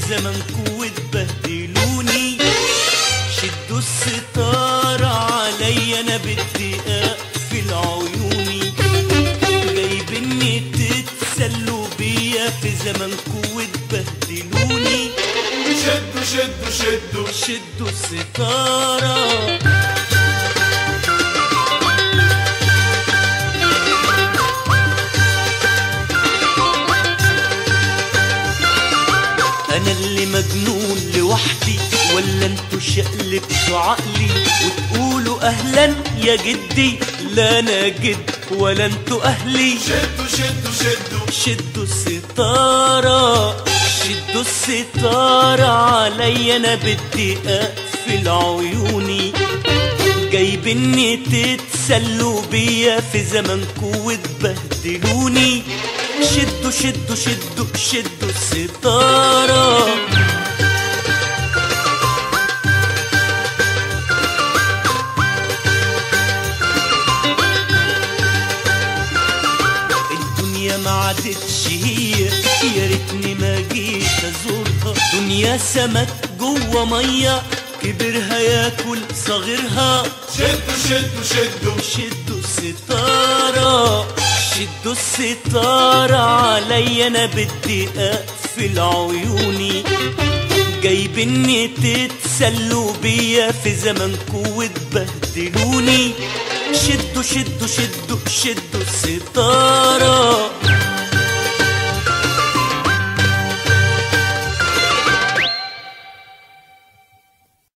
زمنكو وتبهدلوني. شدوا الستارة عليا انا بدي اقفل عيوني. جايبني تتسلوا بيا في زمنكو وتبهدلوني. شدوا شدوا شدوا شدوا الستارة. أنا اللي مجنون لوحدي ولا انتوا شقلبتوا عقلي وتقولوا أهلا يا جدي؟ لا أنا جد ولا انتوا أهلي. شدوا شدوا شدوا شدوا الستارة. شدوا الستارة عليا أنا بدي أقفل عيوني. جايبني تتسلوا بيا في زمنكو وتبهدلوني. شدوا شدوا شدوا شدوا الستارة. الدنيا ما عادتش هي، يا ريتني ما جيت ازورها. دنيا سمك جوه ميه كبرها ياكل صغيرها. شدوا شدوا شدوا شدوا الستارة. شدوا الستارة عليا انا بدي اقفل عيوني. جايبني تتسلوا بيا في زمنكو وتبهدلوني. شدوا شدوا شدوا شدوا الستارة.